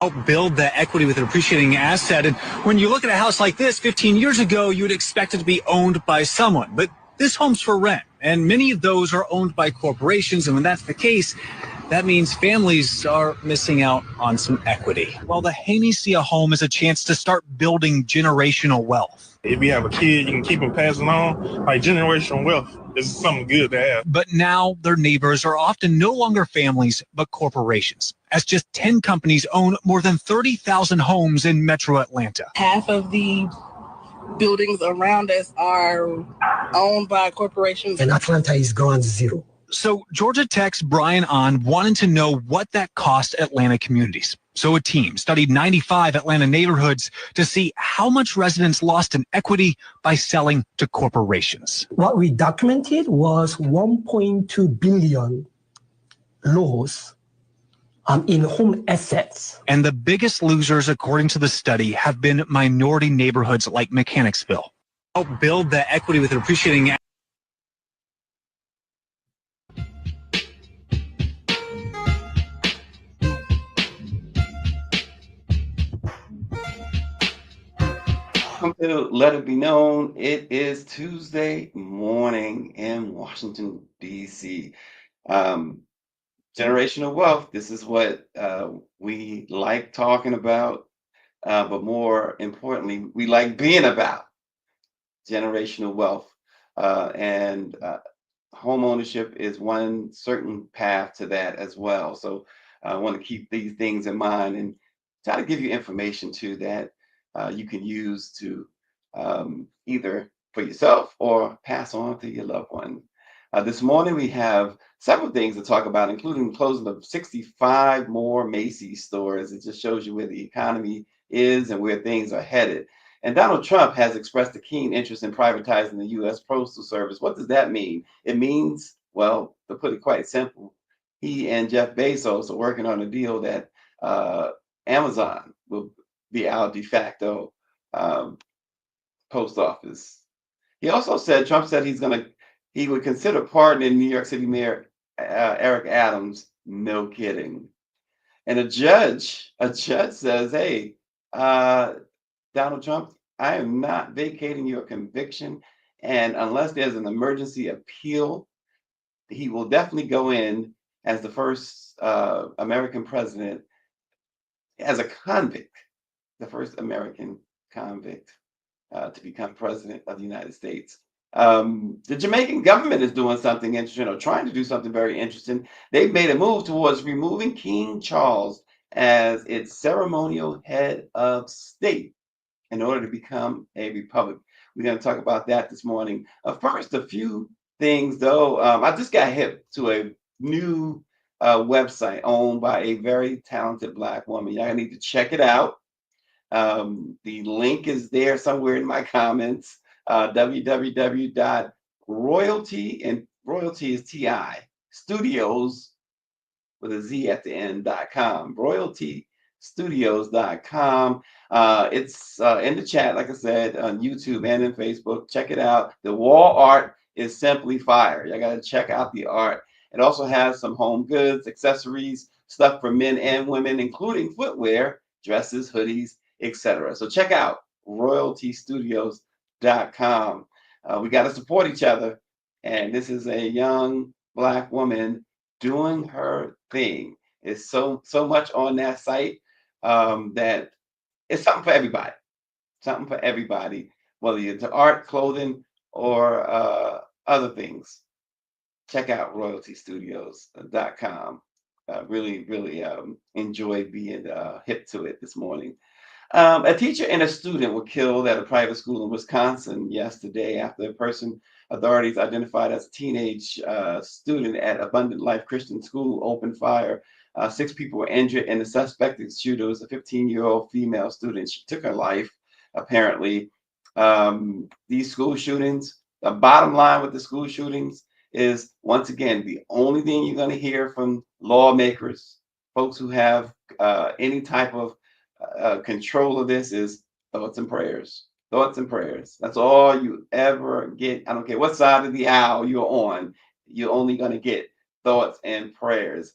Help build the equity with an appreciating asset. And when you look at a house like this 15 years ago, you would expect it to be owned by someone. But this home's for rent, and many of those are owned by corporations. And when that's the case, that means families are missing out on some equity. Well, the Hanesia home is a chance to start building generational wealth. If you have a kid, you can keep them passing on. Like generational wealth is something good to have. But now their neighbors are often no longer families, but corporations, as just 10 companies own more than 30,000 homes in metro Atlanta. Half of the buildings around us are owned by corporations. And Atlanta is ground zero. So Georgia Tech's Brian Ahn wanted to know what that cost Atlanta communities. So a team studied 95 Atlanta neighborhoods to see how much residents lost in equity by selling to corporations. What we documented was 1.2 billion loss in home assets. And the biggest losers, according to the study, have been minority neighborhoods like Mechanicsville. Help build the equity with an appreciating. Let it be known, it is Tuesday morning in Washington, D.C. Generational wealth, this is what we like talking about, but more importantly, we like being about generational wealth. And home ownership is one certain path to that as well. So I want to keep these things in mind and try to give you information too that you can use to either for yourself or pass on to your loved one. This morning we have several things to talk about, including the closing of 65 more Macy's stores. It just shows you where the economy is and where things are headed. And Donald Trump has expressed a keen interest in privatizing the U.S. Postal Service. What does that mean? It means, well, to put it quite simple, he and Jeff Bezos are working on a deal that Amazon will be our de facto post office. He also said, Trump said he would consider pardoning New York City Mayor Eric Adams. No kidding. And a judge says, hey, Donald Trump, I am not vacating your conviction. And unless there's an emergency appeal, he will definitely go in as the first American president as a convict, the first American convict to become president of the United States. The Jamaican government is doing something interesting, or trying to do something very interesting. They've made a move towards removing King Charles as its ceremonial head of state in order to become a republic. We're going to talk about that this morning. First, a few things though. I just got hip to a new website owned by a very talented Black woman. Y'all need to check it out. The link is there somewhere in my comments. www.royalty, and royalty is TI, studios with a Z at the end.com. royaltystudios.com. It's in the chat, like I said, on YouTube and in Facebook. Check it out. The wall art is simply fire. You got to check out the art. It also has some home goods, accessories, stuff for men and women, including footwear, dresses, hoodies, etc. So check out royaltystudios.com. We got to support each other. And this is a young Black woman doing her thing. It's so much on that site that it's something for everybody. Something for everybody, whether you're into art, clothing, or other things. Check out royaltystudios.com. Really enjoyed being hip to it this morning. A teacher and a student were killed at a private school in Wisconsin yesterday after authorities identified as a teenage student at Abundant Life Christian School opened fire. 6 people were injured, and the suspected shooter was a 15-year-old female student. She took her life, apparently. These school shootings, the bottom line with the school shootings is, once again, the only thing you're going to hear from lawmakers, folks who have any type of control of this, is thoughts and prayers. Thoughts and prayers. That's all you ever get. I don't care what side of the aisle you're on, you're only going to get thoughts and prayers.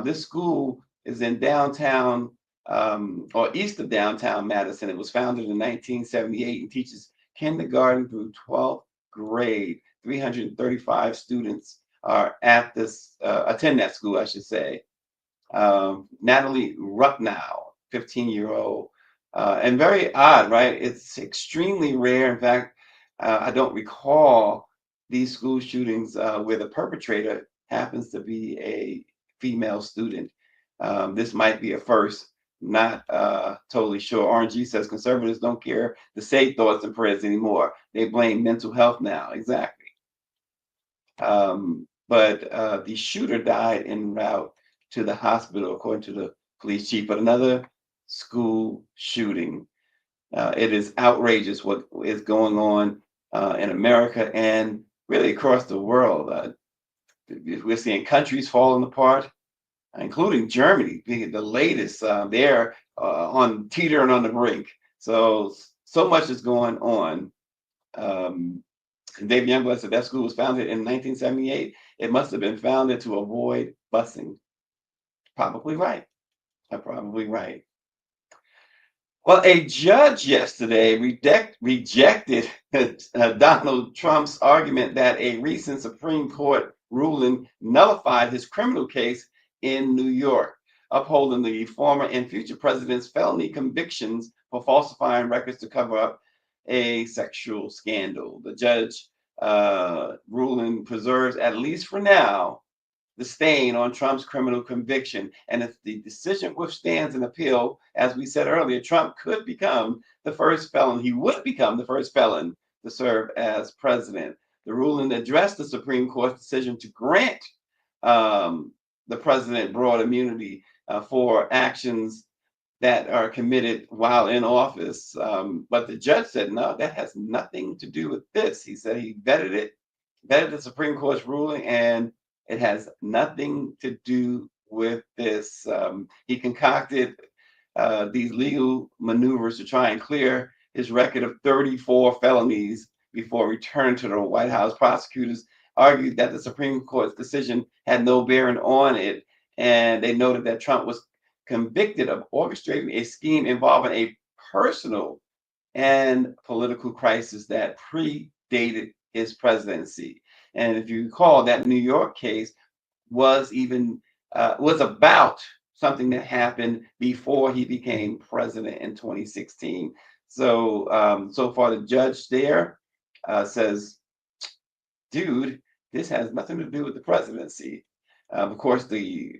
This school is in downtown or east of downtown Madison. It was founded in 1978 and teaches kindergarten through 12th grade. 335 students are at this, attend that school, I should say. Natalie Rucknow, 15-year-old, and very odd, right? It's extremely rare. In fact, I don't recall these school shootings where the perpetrator happens to be a female student. This might be a first. Not totally sure. RNG says conservatives don't care to say thoughts and prayers anymore. They blame mental health now. Exactly. But the shooter died en route to the hospital, according to the police chief. But another school shooting. It is outrageous what is going on in America and really across the world. We're seeing countries falling apart, including Germany being the latest. They're on teetering on the brink. So much is going on. And Dave Youngblood said that school was founded in 1978. It must have been founded to avoid busing. Probably right. Probably right. Well, a judge yesterday rejected Donald Trump's argument that a recent Supreme Court ruling nullified his criminal case in New York, upholding the former and future president's felony convictions for falsifying records to cover up a sexual scandal. The judge ruling preserves, at least for now, the stain on Trump's criminal conviction. And if the decision withstands an appeal, as we said earlier, Trump could become the first felon. He would become the first felon to serve as president. The ruling addressed the Supreme Court's decision to grant the president broad immunity for actions that are committed while in office. But the judge said, no, that has nothing to do with this. He said he vetted the Supreme Court's ruling, and it has nothing to do with this. He concocted these legal maneuvers to try and clear his record of 34 felonies before returning to the White House. Prosecutors argued that the Supreme Court's decision had no bearing on it, and they noted that Trump was convicted of orchestrating a scheme involving a personal and political crisis that predated his presidency. And if you recall, that New York case was about something that happened before he became president in 2016. So far, the judge there says, dude, this has nothing to do with the presidency. Of course, the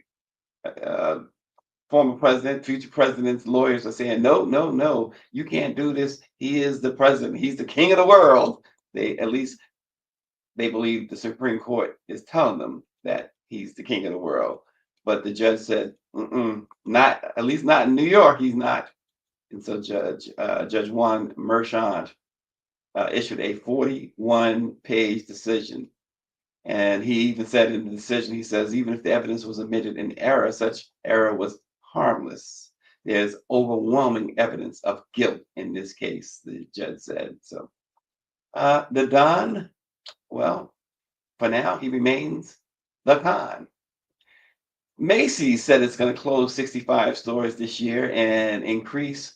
former president, future president's lawyers are saying, no, you can't do this. He is the president. He's the king of the world. At least they believe the Supreme Court is telling them that he's the king of the world. But the judge said, not, at least not in New York, he's not. And so Judge Juan Merchan issued a 41-page decision. And he even said in the decision, he says, even if the evidence was admitted in error, such error was harmless. There's overwhelming evidence of guilt in this case, the judge said. So the Don, well, for now, he remains the con. Macy's said it's going to close 65 stores this year and increase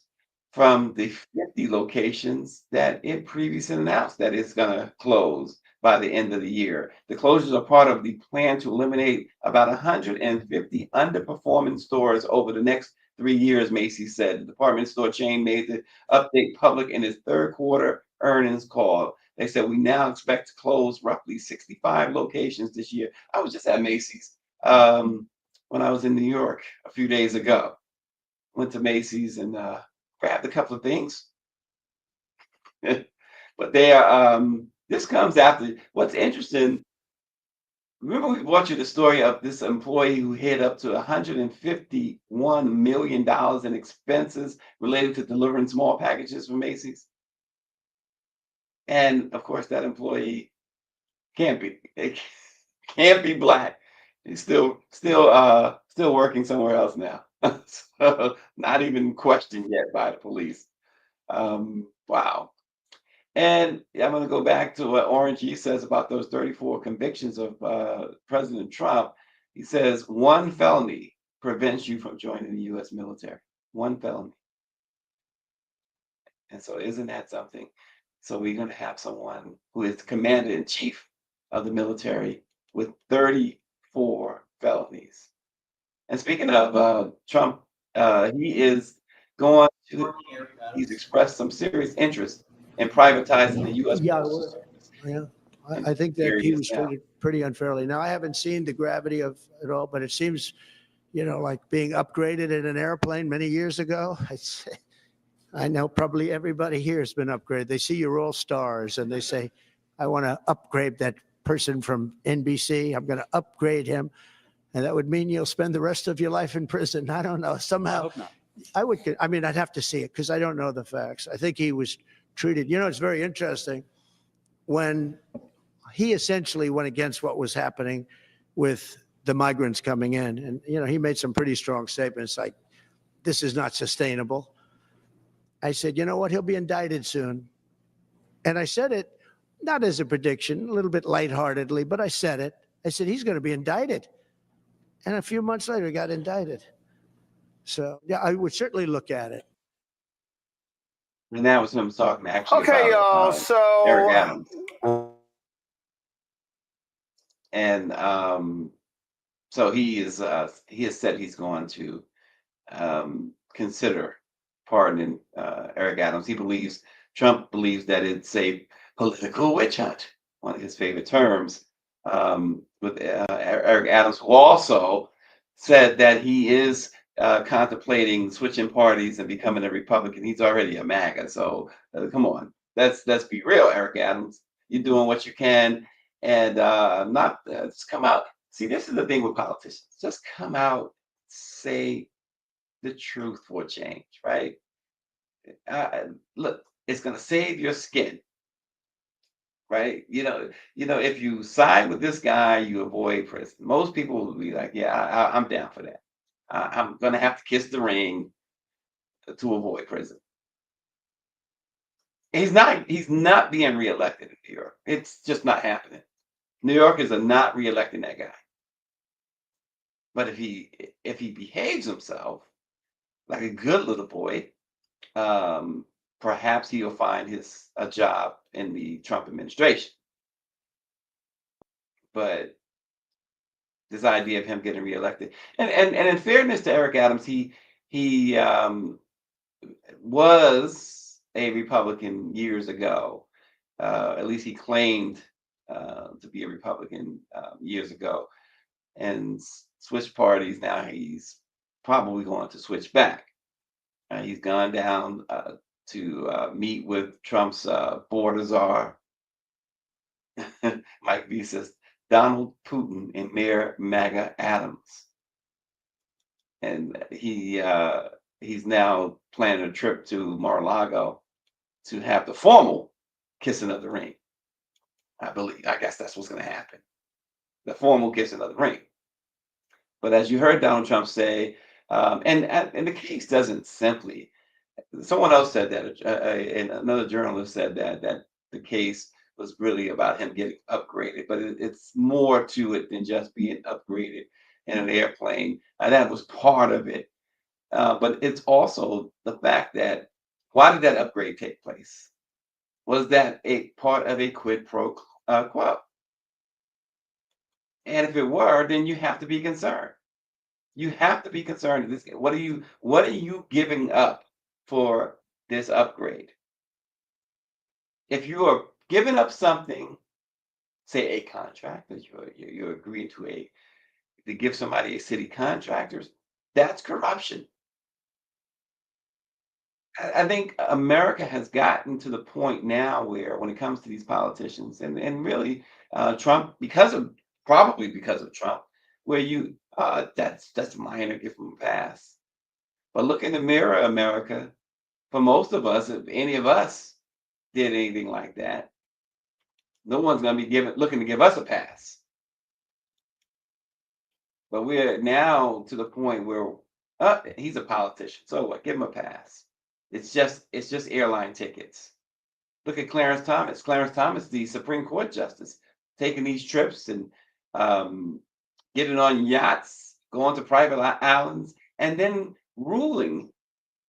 from the 50 locations that it previously announced that it's going to close by the end of the year. The closures are part of the plan to eliminate about 150 underperforming stores over the next 3 years, Macy's said. The department store chain made the update public in its third quarter earnings call. They said, we now expect to close roughly 65 locations this year. I was just at Macy's when I was in New York a few days ago. Went to Macy's and grabbed a couple of things. But they are, this comes after, what's interesting, remember we brought you the story of this employee who hid up to $151 million in expenses related to delivering small packages from Macy's? And of course, that employee can't be black. He's still working somewhere else now. So not even questioned yet by the police. Wow. And I'm going to go back to what Orange E says about those 34 convictions of President Trump. He says one felony prevents you from joining the U.S. military. one felony. And so isn't that something? So we're going to have someone who is the commander in chief of the military with 34 felonies. And speaking of Trump, he is going to, he's expressed some serious interest in privatizing the U.S. Yeah, Postal well, Service. yeah. And I think here that he he is was now. treated pretty unfairly. Now, I haven't seen the gravity of it all, but it seems, like being upgraded in an airplane many years ago. I know probably everybody here has been upgraded. They see you're all stars and they say, I want to upgrade that person from NBC. I'm going to upgrade him. And that would mean you'll spend the rest of your life in prison. I don't know. Somehow, Hope not. I'd have to see it because I don't know the facts. I think he was treated, it's very interesting when he essentially went against what was happening with the migrants coming in. And, he made some pretty strong statements like, this is not sustainable. I said, you know what? He'll be indicted soon. And I said it not as a prediction, a little bit lightheartedly, but I said it. I said, he's going to be indicted. And a few months later, he got indicted. So, yeah, I would certainly look at it. And that was him talking actually Okay, about y'all. Eric So Adams. And so he has said he's going to consider pardoning Eric Adams. Trump believes that it's a political witch hunt, one of his favorite terms, with Eric Adams, who also said that he is contemplating switching parties and becoming a Republican. He's already a MAGA, so come on, let's be real, Eric Adams. You're doing what you can, and not just come out. See, this is the thing with politicians: just come out, say the truth for a change, right? Look, it's going to save your skin, right? If you side with this guy, you avoid prison. Most people will be like, "Yeah, I'm down for that. I'm going to have to kiss the ring to avoid prison." He's not being reelected in New York. It's just not happening. New Yorkers are not reelecting that guy. But if he behaves himself like a good little boy, perhaps he'll find a job in the Trump administration. But this idea of him getting reelected, and in fairness to Eric Adams, he was a Republican years ago. At least he claimed to be a Republican years ago, and switched parties. Now he's probably going to switch back. He's gone down to meet with Trump's border czar, Mike V says, Donald Putin and Mayor MAGA Adams. And he's now planning a trip to Mar-a-Lago to have the formal kissing of the ring. I guess that's what's going to happen. The formal kissing of the ring. But as you heard Donald Trump say, and the case doesn't simply, someone else said that, and another journalist said that the case was really about him getting upgraded, but it's more to it than just being upgraded in an airplane. That was part of it. But it's also the fact that, why did that upgrade take place? Was that a part of a quid pro quo? And if it were, then you have to be concerned. You have to be concerned. What are you giving up for this upgrade? If you are giving up something, say a contract that you're agreeing to give somebody a city contractors, that's corruption. I think America has gotten to the point now where, when it comes to these politicians, and really Trump, probably because of Trump, where that's minor, give them a pass. But look in the mirror, America. For most of us, if any of us did anything like that, no one's going to be looking to give us a pass. But we're now to the point where he's a politician, so what? Give him a pass. It's just airline tickets. Look at Clarence Thomas. Clarence Thomas, the Supreme Court justice, taking these trips and getting on yachts, going to private islands, and then ruling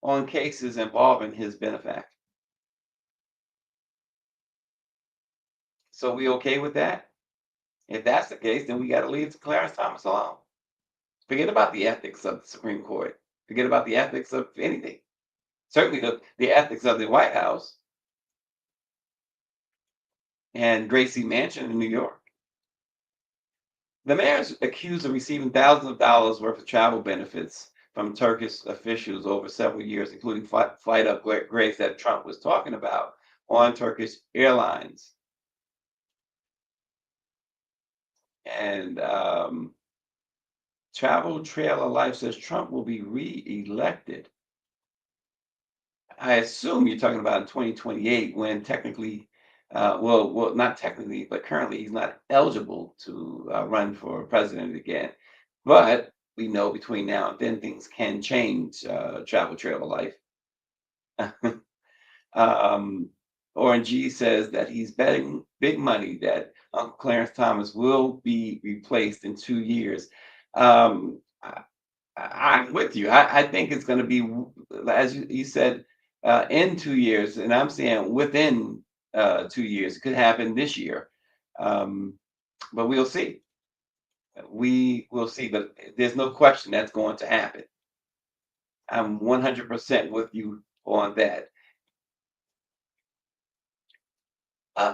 on cases involving his benefactor. So we okay with that? If that's the case, then we got to leave Clarence Thomas alone. Forget about the ethics of the Supreme Court. Forget about the ethics of anything. Certainly the ethics of the White House and Gracie Mansion in New York. The mayor is accused of receiving thousands of dollars worth of travel benefits from Turkish officials over several years, including flight upgrades that Trump was talking about on Turkish Airlines. And Travel Trail of Life says Trump will be re-elected. I assume you're talking about in 2028 when technically, well, not technically, but currently he's not eligible to run for president again. But we know between now and then things can change. Travel Trail of Life. Orange G says that he's betting big money that Uncle Clarence Thomas will be replaced in 2 years. I'm with you. I think it's going to be, as you said, in 2 years, and I'm saying within 2 years. It could happen this year, but we'll see. We will see, but there's no question that's going to happen. I'm 100% with you on that.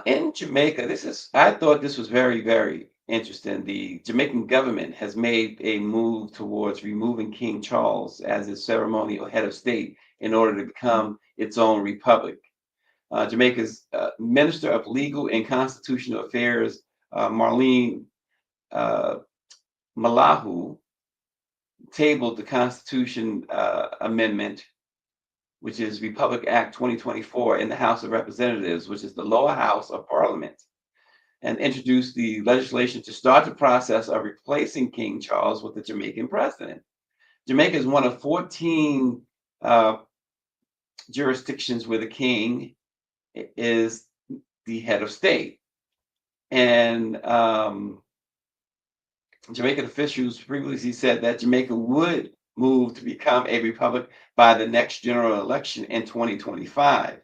In Jamaica, I thought this was very, very interesting. The Jamaican government has made a move towards removing King Charles as its ceremonial head of state in order to become its own republic. Jamaica's Minister of Legal and Constitutional Affairs, Marlene Malahu, tabled the Constitution Amendment, which is Republic Act 2024, in the House of Representatives, which is the lower house of Parliament, and introduced the legislation to start the process of replacing King Charles with the Jamaican president. Jamaica is one of 14 jurisdictions where the king is the head of state. And Jamaican officials previously said that Jamaica would move to become a republic by the next general election in 2025.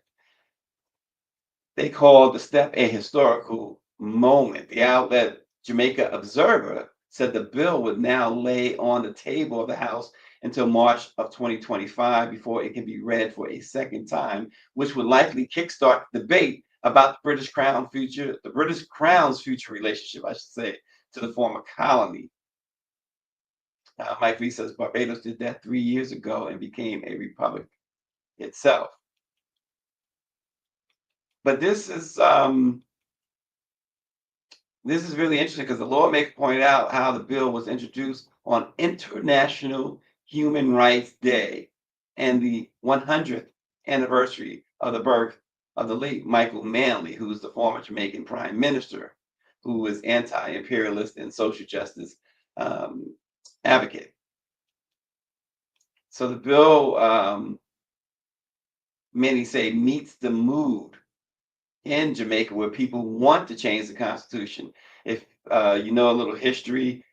They called the step a historical moment. The outlet Jamaica Observer said the bill would now lay on the table of the House until March of 2025 before it can be read for a second time, which would likely kickstart debate about the British Crown's future relationship, I should say, to the former colony. Mike Lee says Barbados did that 3 years ago and became a republic itself. But this is really interesting because the lawmaker pointed out how the bill was introduced on International Human Rights Day and the 100th anniversary of the birth of the late Michael Manley, who was the former Jamaican prime minister, who was anti-imperialist and social justice advocate. So the bill, many say, meets the mood in Jamaica where people want to change the Constitution. If you know a little history,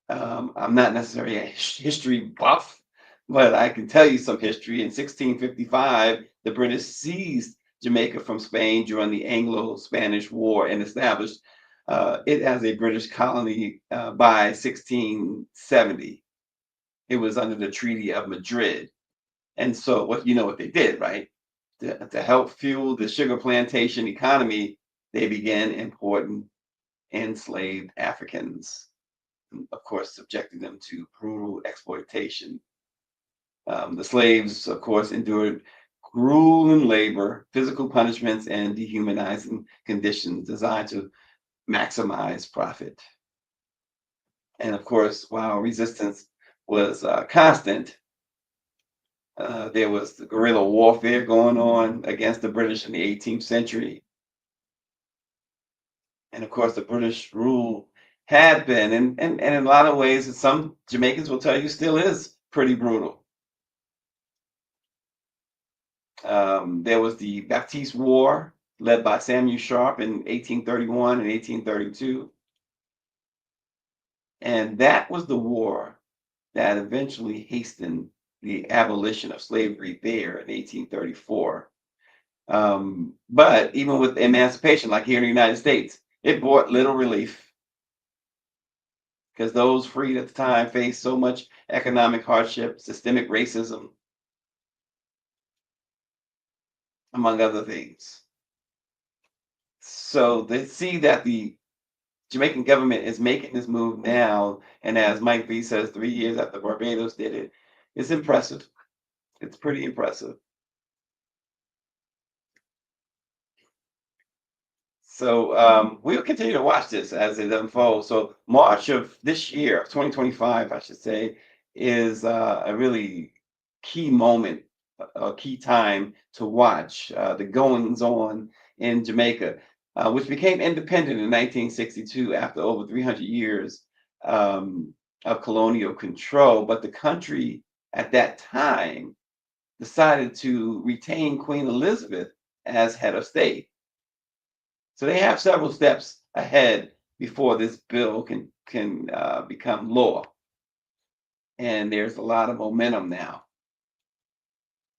I'm not necessarily a history buff, but I can tell you some history. In 1655, the British seized Jamaica from Spain during the Anglo-Spanish War and established it as a British colony by 1670. It was under the Treaty of Madrid. And so what they did, right? To help fuel the sugar plantation economy, they began importing enslaved Africans, and of course, subjecting them to brutal exploitation. The slaves, of course, endured grueling labor, physical punishments, and dehumanizing conditions designed to maximize profit. And of course, while resistance was constant, there was the guerrilla warfare going on against the British in the 18th century. And of course, the British rule had been, and in a lot of ways, some Jamaicans will tell you, still is pretty brutal. There was the Baptiste War, led by Samuel Sharp in 1831 and 1832. And that was the war that eventually hastened the abolition of slavery there in 1834. But even with emancipation, like here in the United States, it brought little relief because those freed at the time faced so much economic hardship, systemic racism, among other things. So they see that the Jamaican government is making this move now, and as Mike V says, 3 years after Barbados did it, it's impressive. It's pretty impressive. So we'll continue to watch this as it unfolds. So March of this year, 2025, I should say, is a really key moment, a key time to watch the goings on in Jamaica, which became independent in 1962 after over 300 years of colonial control. But the country at that time decided to retain Queen Elizabeth as head of state. So they have several steps ahead before this bill can become law. And there's a lot of momentum now.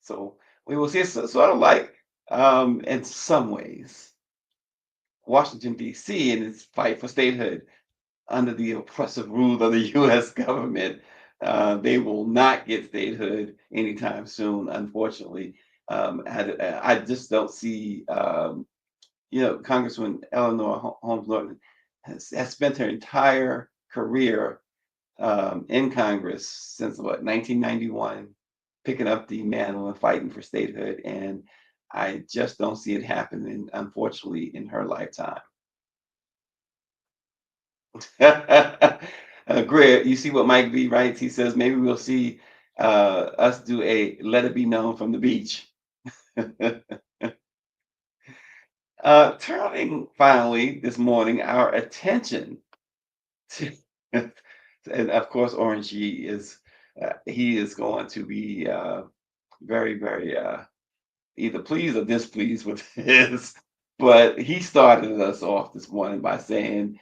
So we will see. It's sort of like, in some ways, Washington, D.C. in its fight for statehood under the oppressive rule of the U.S. government. They will not get statehood anytime soon, unfortunately. I just don't see, Congresswoman Eleanor Holmes Norton has spent her entire career in Congress since 1991, picking up the mantle and fighting for statehood. And I just don't see it happening, unfortunately, in her lifetime. Greg, you see what Mike V writes? He says, maybe we'll see us do a Let It Be Known from the beach. Turning finally this morning our attention to, and of course, Orange G is, he is going to be very, very either pleased or displeased with this, but he started us off this morning by saying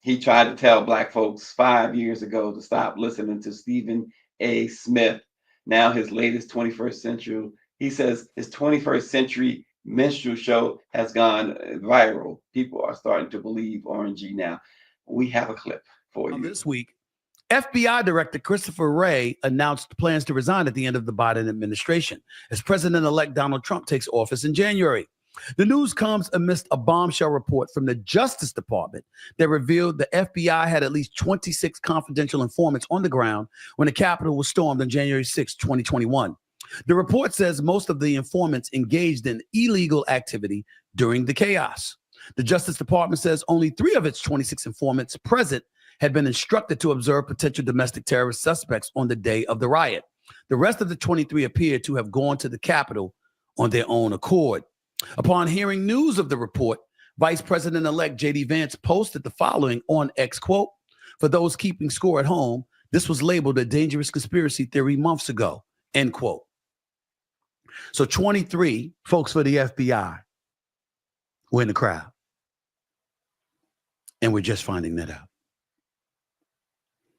he tried to tell Black folks 5 years ago to stop listening to Stephen A. Smith. Now his latest 21st century, he says his 21st century minstrel show has gone viral. People are starting to believe Orange G now. We have a clip for you. This week, FBI Director Christopher Wray announced plans to resign at the end of the Biden administration as President-elect Donald Trump takes office in January. The news comes amidst a bombshell report from the Justice Department that revealed the FBI had at least 26 confidential informants on the ground when the Capitol was stormed on January 6, 2021. The report says most of the informants engaged in illegal activity during the chaos. The Justice Department says only 3 of its 26 informants present had been instructed to observe potential domestic terrorist suspects on the day of the riot. The rest of the 23 appeared to have gone to the Capitol on their own accord. Upon hearing news of the report, Vice President-elect J.D. Vance posted the following on X, quote, "For those keeping score at home, this was labeled a dangerous conspiracy theory months ago," end quote. So 23 folks for the FBI were in the crowd. And we're just finding that out.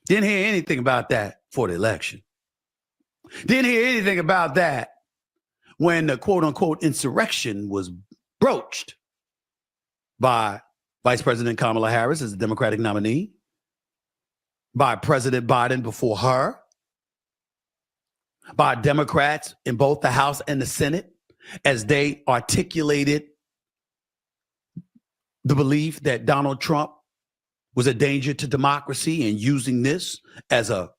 Didn't hear anything about that for the election. Didn't hear anything about that when the quote unquote insurrection was broached by Vice President Kamala Harris as the Democratic nominee, by President Biden before her, by Democrats in both the House and the Senate as they articulated the belief that Donald Trump was a danger to democracy and using this as a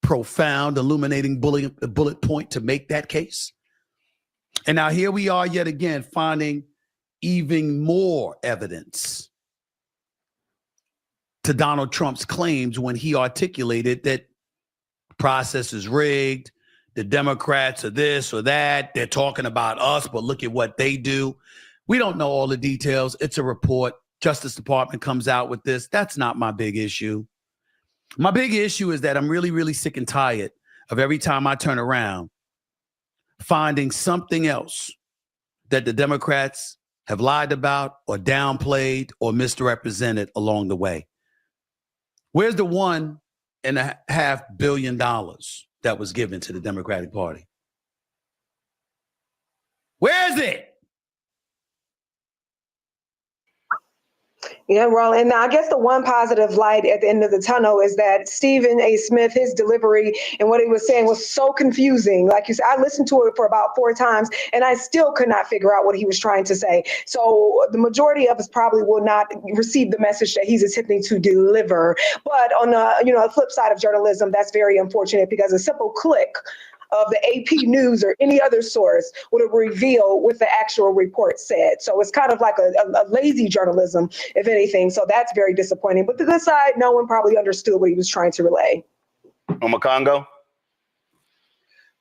profound, illuminating bullet point to make that case. And now here we are yet again finding even more evidence to Donald Trump's claims when he articulated that the process is rigged, the Democrats are this or that, they're talking about us, but look at what they do. We don't know all the details. It's a report. Justice Department comes out with this. That's not my big issue. My big issue is that I'm really, really sick and tired of every time I turn around finding something else that the Democrats have lied about or downplayed or misrepresented along the way. Where's the $1.5 billion that was given to the Democratic Party. Where is it? Yeah, well, and I guess the one positive light at the end of the tunnel is that Stephen A. Smith, his delivery and what he was saying was so confusing. Like you said, I listened to it for about 4 times and I still could not figure out what he was trying to say. So the majority of us probably will not receive the message that he's attempting to deliver. But on the flip side of journalism, that's very unfortunate because a simple click of the AP News or any other source would have revealed what the actual report said. So it's kind of like a lazy journalism, if anything. So that's very disappointing. But the good side, no one probably understood what he was trying to relay. Omakongo?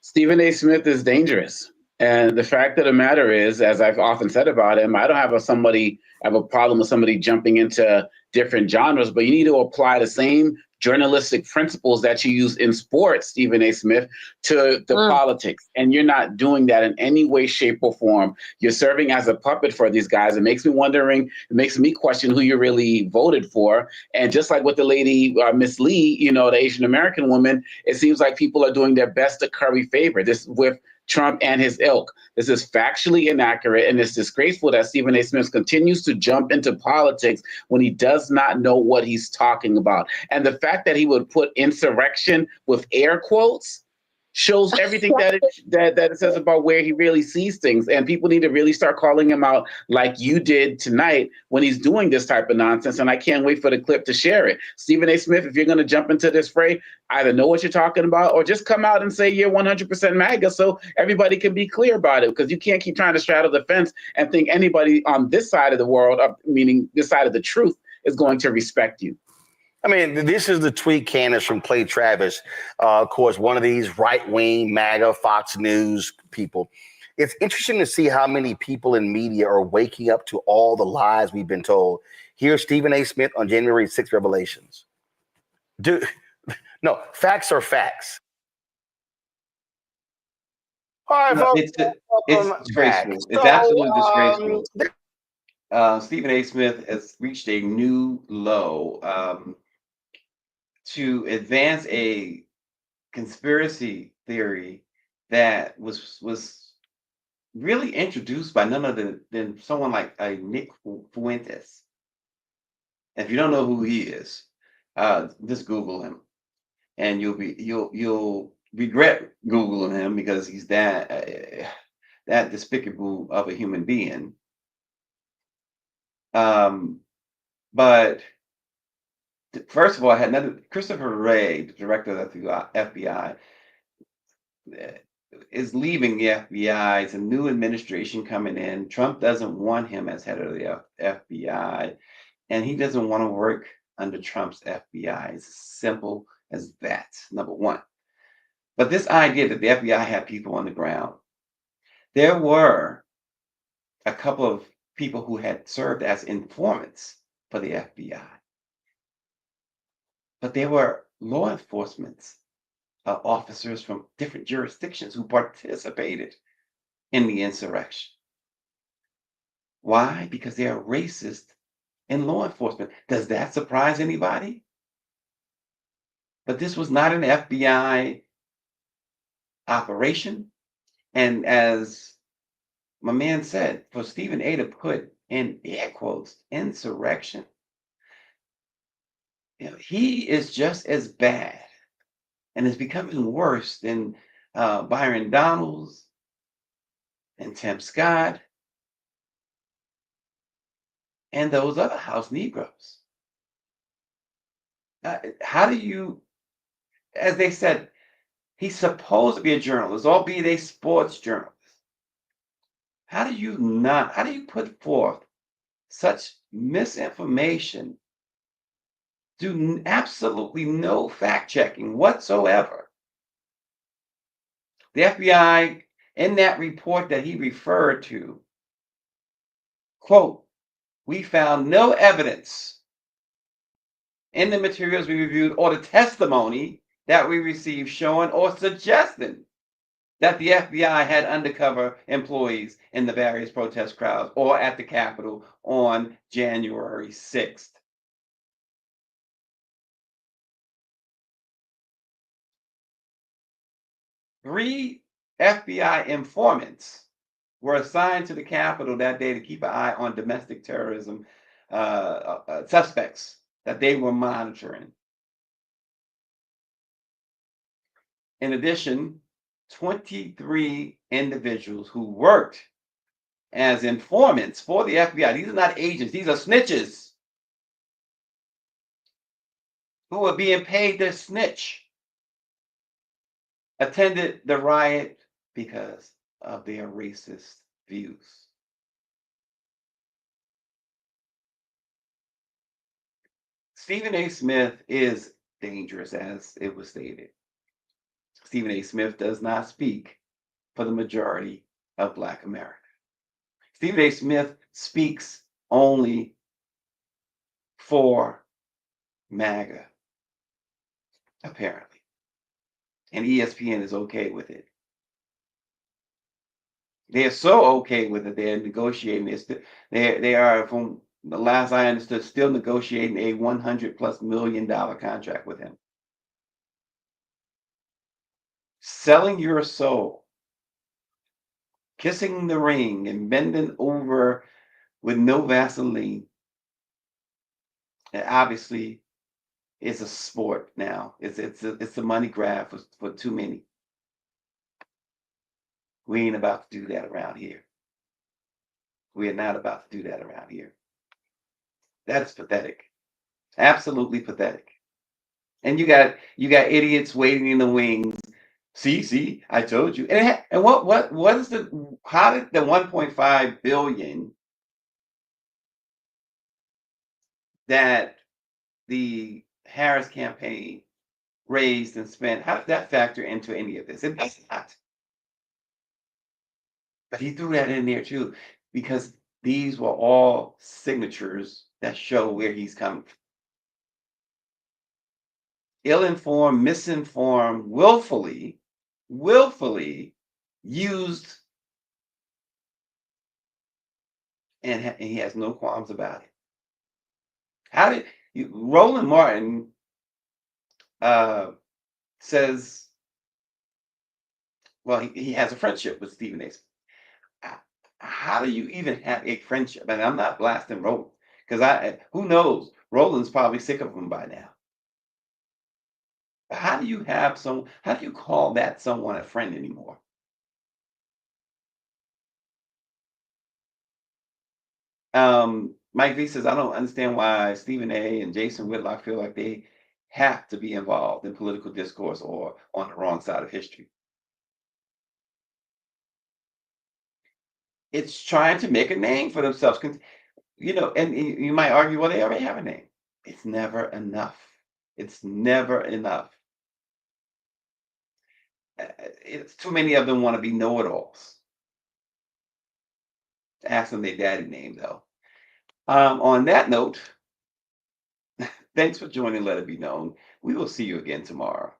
Stephen A. Smith is dangerous. And the fact of the matter is, as I've often said about him, I don't have a problem with somebody jumping into different genres, but you need to apply the same journalistic principles that you use in sports, Stephen A. Smith, to the politics. And you're not doing that in any way, shape, or form. You're serving as a puppet for these guys. It makes me question who you really voted for. And just like with the lady, Miss Lee, the Asian American woman, it seems like people are doing their best to curry favor. This with Trump and his ilk. This is factually inaccurate, and it's disgraceful that Stephen A. Smith continues to jump into politics when he does not know what he's talking about. And the fact that he would put insurrection with air quotes shows everything that it says about where he really sees things. And people need to really start calling him out like you did tonight when he's doing this type of nonsense. And I can't wait for the clip to share it. Stephen A. Smith, if you're going to jump into this fray, either know what you're talking about or just come out and say you're 100% MAGA so everybody can be clear about it, because you can't keep trying to straddle the fence and think anybody on this side of the world, meaning this side of the truth, is going to respect you. I mean, this is the tweet, Candace, from Clay Travis. Of course, one of these right-wing MAGA, Fox News people. It's interesting to see how many people in media are waking up to all the lies we've been told. Here's Stephen A. Smith on January 6th revelations. No, facts are facts. All right, folks. It's disgraceful. It's absolutely disgraceful. Stephen A. Smith has reached a new low. To advance a conspiracy theory that was really introduced by none other than someone like Nick Fuentes. If you don't know who he is, just Google him, and you'll regret Googling him because he's that despicable of a human being. But first of all, I had another Christopher Wray, the director of the FBI, is leaving the FBI. It's a new administration coming in. Trump doesn't want him as head of the FBI, and he doesn't want to work under Trump's FBI. It's as simple as that, number one. But this idea that the FBI had people on the ground, there were a couple of people who had served as informants for the FBI. But there were law enforcement officers from different jurisdictions who participated in the insurrection. Why? Because they are racist in law enforcement. Does that surprise anybody? But this was not an FBI operation. And as my man said, for Stephen A. to put in air quotes, insurrection, he is just as bad and is becoming worse than Byron Donalds and Tim Scott and those other House Negroes. How do you, as they said, he's supposed to be a journalist, albeit a sports journalist. How do you put forth such misinformation? Do absolutely no fact checking whatsoever. The FBI, in that report that he referred to, quote, "We found no evidence in the materials we reviewed or the testimony that we received showing or suggesting that the FBI had undercover employees in the various protest crowds or at the Capitol on January 6th. 3 FBI informants were assigned to the Capitol that day to keep an eye on domestic terrorism suspects that they were monitoring. In addition, 23 individuals who worked as informants for the FBI, these are not agents, these are snitches who are being paid to snitch, attended the riot because of their racist views. Stephen A. Smith is dangerous, as it was stated. Stephen A. Smith does not speak for the majority of Black America. Stephen A. Smith speaks only for MAGA, apparently. And ESPN is okay with it. They are so okay with it, they're negotiating this. They are, from the last I understood, still negotiating a $100+ million contract with him. Selling your soul, kissing the ring, and bending over with no Vaseline. And obviously, it's a sport now. It's a money grab for too many. We ain't about to do that around here. We are not about to do that around here. That is pathetic. Absolutely pathetic. And you got idiots waiting in the wings. See, I told you. And what is how did the 1.5 billion that the Harris campaign raised and spent, how did that factor into any of this? It does not. But he threw that in there too, because these were all signatures that show where he's coming from. Ill-informed, misinformed, willfully used, and he has no qualms about it. How did Roland Martin says, well, he has a friendship with Stephen A. How do you even have a friendship? And I'm not blasting Roland, because who knows? Roland's probably sick of him by now. How do you call that someone a friend anymore? Mike V says, I don't understand why Stephen A. and Jason Whitlock feel like they have to be involved in political discourse or on the wrong side of history. It's trying to make a name for themselves. And you might argue, well, they already have a name. It's never enough. It's never enough. It's too many of them want to be know-it-alls. Ask them their daddy name, though. On that note, thanks for joining Let It Be Known. We will see you again tomorrow.